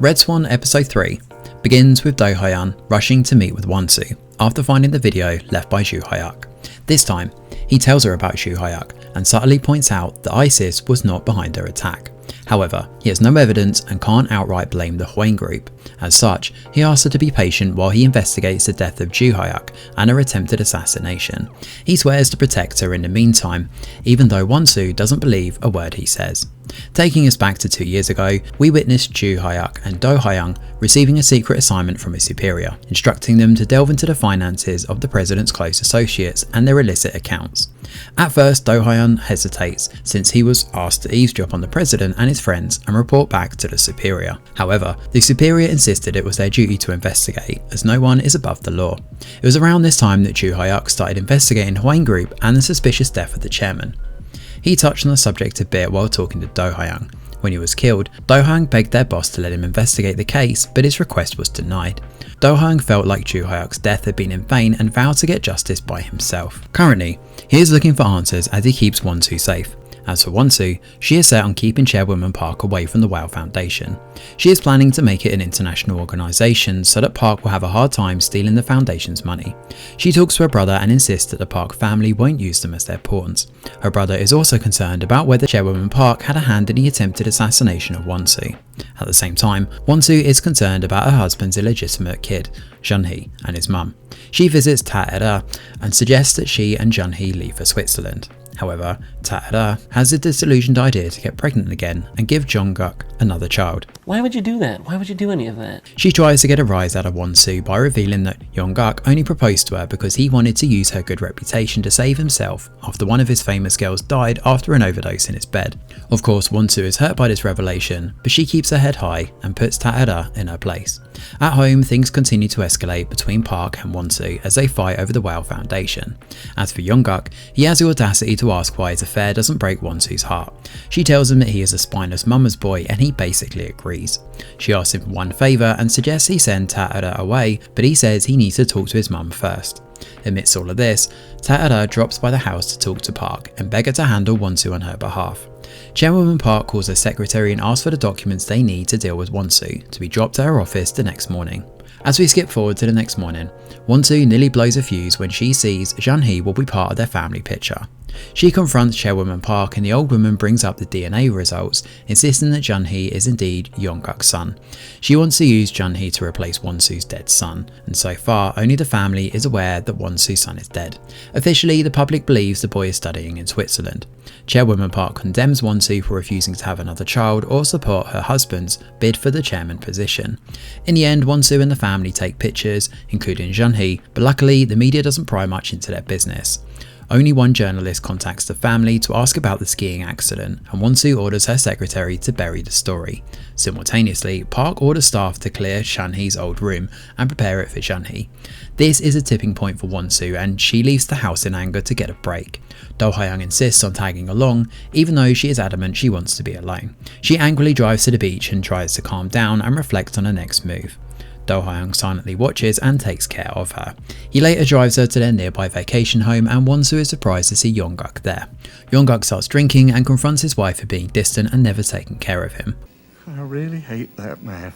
Red Swan Episode 3 begins with Do Hyun rushing to meet with Won-soo after finding the video left by Joo Hyuk. This time, he tells her about Joo Hyuk and subtly points out that ISIS was not behind her attack. However, he has no evidence and can't outright blame the Hwang group. As such, he asks her to be patient while he investigates the death of Joo Hyuk and her attempted assassination. He swears to protect her in the meantime, even though Won-soo doesn't believe a word he says. Taking us back to 2 years ago, we witnessed Joo Hyuk and Do Hyun receiving a secret assignment from his superior, instructing them to delve into the finances of the president's close associates and their illicit accounts. At first, Do Hyun hesitates since he was asked to eavesdrop on the president and his friends and report back to the superior. However, the superior insisted it was their duty to investigate, as no one is above the law. It was around this time that Joo Hyuk started investigating Hwang Group and the suspicious death of the chairman. He touched on the subject a bit while talking to Do Hyun. When he was killed, Do Hyun begged their boss to let him investigate the case, but his request was denied. Do Hyun felt like Joo Hyuk's death had been in vain and vowed to get justice by himself. Currently, he is looking for answers as he keeps Won-soo safe. As for Won-soo, she is set on keeping Chairwoman Park away from the WOW Foundation. She is planning to make it an international organisation so that Park will have a hard time stealing the foundation's money. She talks to her brother and insists that the Park family won't use them as their pawns. Her brother is also concerned about whether Chairwoman Park had a hand in the attempted assassination of Won-soo. At the same time, Won-soo is concerned about her husband's illegitimate kid, Jun-hee, and his mum. She visits Ta-era and suggests that she and Jun-hee leave for Switzerland. However, Ta-era has a disillusioned idea to get pregnant again and give Jung-guk another child. Why would you do that? Why would you do any of that? She tries to get a rise out of Won-soo by revealing that Jung-guk only proposed to her because he wanted to use her good reputation to save himself after one of his famous girls died after an overdose in his bed. Of course, Won-soo is hurt by this revelation, but she keeps her head high and puts Ta-era in her place. At home, things continue to escalate between Park and Won-soo as they fight over the WOW Foundation. As for Jung-guk, he has the audacity to ask why his affair doesn't break Won-soo's heart. She tells him that he is a spineless mama's boy and he basically agrees. She asks him for one favour and suggests he send Ta-era away, but he says he needs to talk to his mum first. Amidst all of this, Ta-era drops by the house to talk to Park and beg her to handle Won-soo on her behalf. Chairwoman Park calls her secretary and asks for the documents they need to deal with Won-soo to be dropped to her office the next morning. As we skip forward to the next morning, Won-soo nearly blows a fuse when she sees Jun-hee will be part of their family picture. She confronts Chairwoman Park and the old woman brings up the DNA results, insisting that Jun-hee is indeed Jung-guk's son. She wants to use Jun-hee to replace Won-soo's dead son, and so far only the family is aware that Won-soo's son is dead. Officially, the public believes the boy is studying in Switzerland. Chairwoman Park condemns Won-soo for refusing to have another child or support her husband's bid for the chairman position. In the end, Won-soo and the family take pictures, including Jun-hee, but luckily the media doesn't pry much into their business. Only one journalist contacts the family to ask about the skiing accident, and Won-soo orders her secretary to bury the story. Simultaneously, Park orders staff to clear Jun-hee's old room and prepare it for Jun-hee. This is a tipping point for Won-soo and she leaves the house in anger to get a break. Do Hyun insists on tagging along, even though she is adamant she wants to be alone. She angrily drives to the beach and tries to calm down and reflect on her next move. Do Hyun silently watches and takes care of her. He later drives her to their nearby vacation home and Won-soo is surprised to see Jung-guk there. Jung-guk starts drinking and confronts his wife for being distant and never taking care of him. I really hate that man.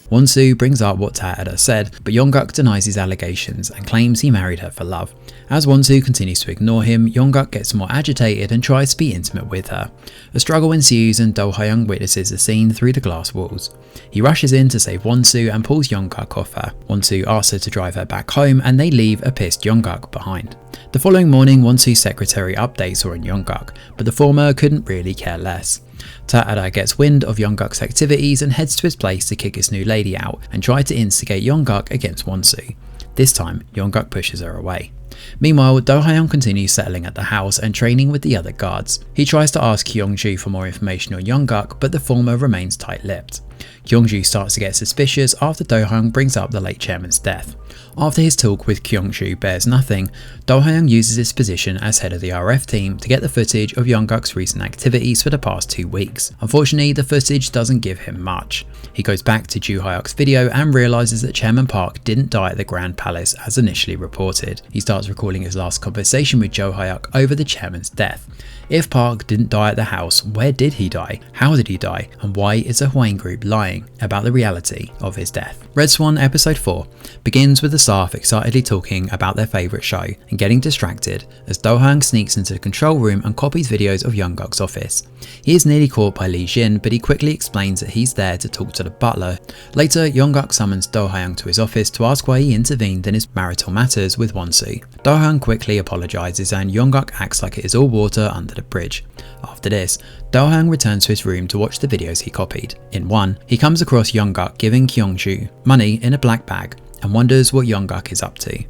Won-soo brings up what Ta-era said, but Jung-guk denies his allegations and claims he married her for love. As Won-soo continues to ignore him, Jung-guk gets more agitated and tries to be intimate with her. A struggle ensues and Do Hyun witnesses the scene through the glass walls. He rushes in to save Won-soo and pulls Jung-guk off her. Won-soo asks her to drive her back home and they leave a pissed Jung-guk behind. The following morning, Won-soo's secretary updates her on Jung-guk, but the former couldn't really care less. Ta-era gets wind of Jung-guk's activities and heads to his place to kick his new lady out and try to instigate Jung-guk against Won-soo. This time, Jung-guk pushes her away. Meanwhile, Do Hyun continues settling at the house and training with the other guards. He tries to ask Kyung-joo for more information on Jung-guk, but the former remains tight-lipped. Kyung-joo starts to get suspicious after Do Hyun brings up the late chairman's death. After his talk with Kyung-joo bears nothing, Do Hyun uses his position as head of the RF team to get the footage of Jung-guk's recent activities for the past 2 weeks. Unfortunately, the footage doesn't give him much. He goes back to Joo Hyuk's video and realises that Chairman Park didn't die at the Grand Palace as initially reported. He starts starts recalling his last conversation with Jo Hyuk over the chairman's death. If Park didn't die at the house, where did he die? How did he die? And why is the Hwang group lying about the reality of his death? Red Swan episode 4 begins with the staff excitedly talking about their favourite show and getting distracted as Do-hyung sneaks into the control room and copies videos of Young-guk's office. He is nearly caught by Lee Jin, but he quickly explains that he's there to talk to the butler. Later, Young-guk summons Do-hyung to his office to ask why he intervened in his marital matters with Won-soo. Do-hyung quickly apologises and Young-guk acts like it is all water under the bridge. After this, Do-hyung returns to his room to watch the videos he copied. In one, he comes across Young-guk giving Kyung-ju money in a black bag and wonders what Young-guk is up to.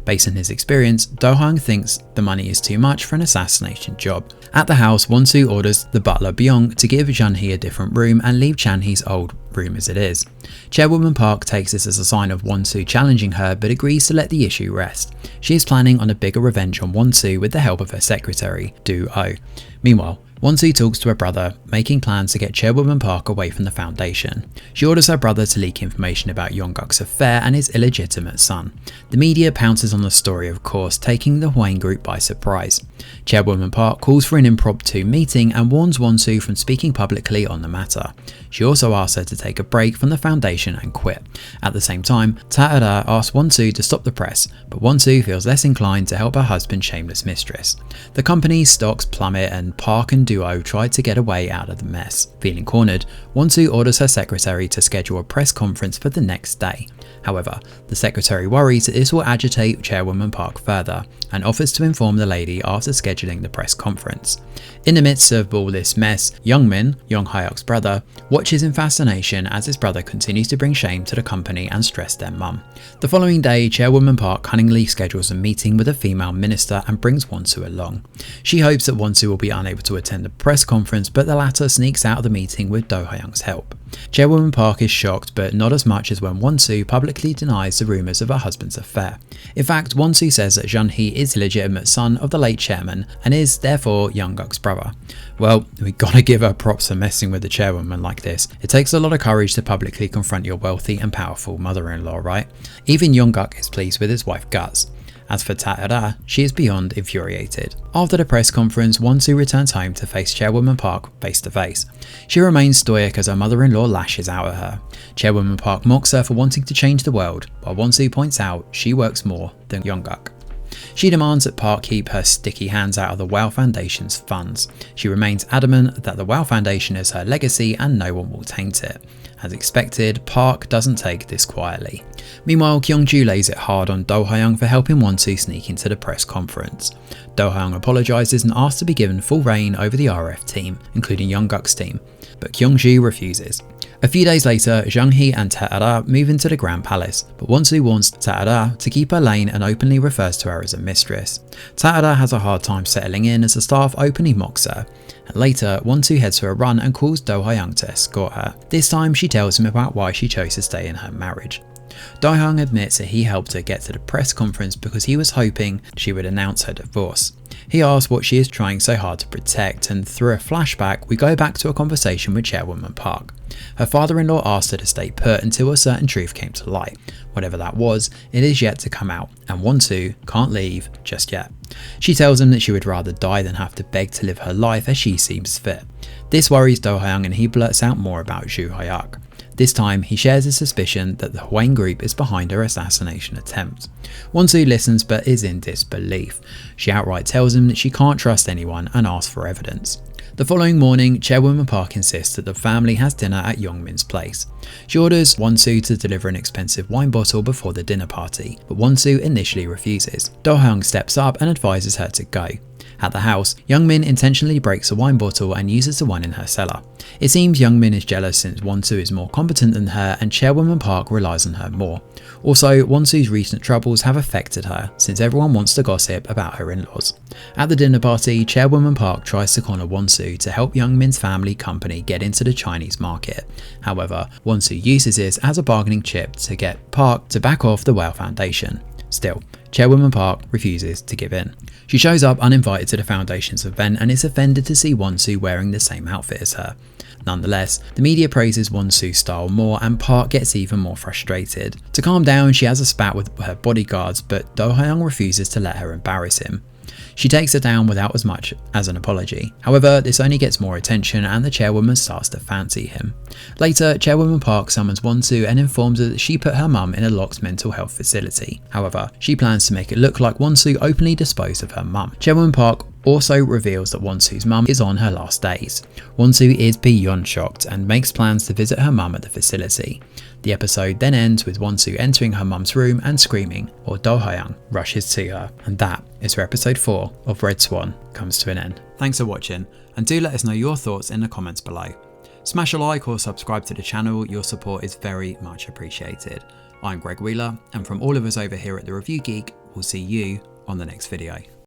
Based on his experience, Do-hyung thinks the money is too much for an assassination job. At the house, Won-soo orders the butler Byung to give Jun-hee a different room and leave Chan-hee's old room as it is. Chairwoman Park takes this as a sign of Won-soo challenging her but agrees to let the issue rest. She is planning on a bigger revenge on Won-soo with the help of her secretary, Do-oh. Meanwhile, Won-soo talks to her brother, making plans to get Chairwoman Park away from the Foundation. She orders her brother to leak information about Young-guk's affair and his illegitimate son. The media pounces on the story, of course, taking the Hwang group by surprise. Chairwoman Park calls for an impromptu meeting and warns Won-soo from speaking publicly on the matter. She also asks her to take a break from the Foundation and quit. At the same time, Ta-da asks Won-soo to stop the press, but Won-soo feels less inclined to help her husband's shameless mistress. The company's stocks plummet and Park and Do-oh tried to get away out of the mess. Feeling cornered, Won-soo orders her secretary to schedule a press conference for the next day. However, the secretary worries that this will agitate Chairwoman Park further and offers to inform the lady after scheduling the press conference. In the midst of all this mess, Young-min, Young Hyuk's brother, watches in fascination as his brother continues to bring shame to the company and stress their mum. The following day, Chairwoman Park cunningly schedules a meeting with a female minister and brings Won-soo along. She hopes that Won-soo will be unable to attend the press conference, but the latter sneaks out of the meeting with Do-hyung's help. Chairwoman Park is shocked, but not as much as when Won-soo publicly denies the rumours of her husband's affair. In fact, Won-soo says that Jun-hee is the legitimate son of the late chairman and is therefore Young-guk's brother. Well, we gotta give her props for messing with the chairwoman like this. It takes a lot of courage to publicly confront your wealthy and powerful mother-in-law, right? Even Young-guk is pleased with his wife guts. As for Ta-da, she is beyond infuriated. After the press conference, Won-soo returns home to face Chairwoman Park face to face. She remains stoic as her mother-in-law lashes out at her. Chairwoman Park mocks her for wanting to change the world, while Won-soo points out she works more than Young-guk. She demands that Park keep her sticky hands out of the Wow Foundation's funds. She remains adamant that the Wow Foundation is her legacy and no one will taint it. As expected, Park doesn't take this quietly. Meanwhile, Kyung-ju lays it hard on Do-hyung for helping Won-soo sneak into the press conference. Do-hyung apologises and asks to be given full reign over the RF team, including Young-guk's team, but Kyung-ju refuses. A few days later, Jung-hee and Ta-da move into the Grand Palace, but Won-soo warns Ta-da to keep her lane and openly refers to her as a mistress. Ta-da has a hard time settling in as the staff openly mocks her. And later, Won-soo heads for a run and calls Do-hyung to escort her. This time she tells him about why she chose to stay in her marriage. Do-hyung admits that he helped her get to the press conference because he was hoping she would announce her divorce. He asks what she is trying so hard to protect, and through a flashback we go back to a conversation with Chairwoman Park. Her father-in-law asked her to stay put until a certain truth came to light. Whatever that was, it is yet to come out, and Won-soo can't leave just yet. She tells him that she would rather die than have to beg to live her life as she seems fit. This worries Do-hyung and he blurts out more about Jo Hyuk. This time, he shares his suspicion that the Hwang group is behind her assassination attempt. Won-soo listens but is in disbelief. She outright tells him that she can't trust anyone and asks for evidence. The following morning, Chairwoman Park insists that the family has dinner at Young-min's place. She orders Won-soo to deliver an expensive wine bottle before the dinner party, but Won-soo initially refuses. Do-hyung steps up and advises her to go. At the house, Young-min intentionally breaks a wine bottle and uses the one in her cellar. It seems Young-min is jealous since Won-soo is more competent than her and Chairwoman Park relies on her more. Also, Won-soo's recent troubles have affected her since everyone wants to gossip about her in-laws. At the dinner party, Chairwoman Park tries to corner Won-soo to help Young-min's family company get into the Chinese market. However, Won-soo uses this as a bargaining chip to get Park to back off the Wow Foundation. Still, Chairwoman Park refuses to give in. She shows up uninvited to the Foundation's event and is offended to see Won-soo wearing the same outfit as her. Nonetheless, the media praises Won-soo's style more and Park gets even more frustrated. To calm down, she has a spat with her bodyguards, but Do-hyung refuses to let her embarrass him. She takes her down without as much as an apology. However, this only gets more attention and the chairwoman starts to fancy him. Later, Chairwoman Park summons Won-soo and informs her that she put her mum in a locked mental health facility. However, she plans to make it look like Won-soo openly disposed of her mum. Chairwoman Park also reveals that Won-soo's mum is on her last days. Won-soo is beyond shocked and makes plans to visit her mum at the facility. The episode then ends with Won-soo entering her mum's room and screaming, while Do-hyung rushes to her. And that is where episode 4 of Red Swan comes to an end. Thanks for watching, and do let us know your thoughts in the comments below. Smash a like or subscribe to the channel, your support is very much appreciated. I'm Greg Wheeler, and from all of us over here at The Review Geek, we'll see you on the next video.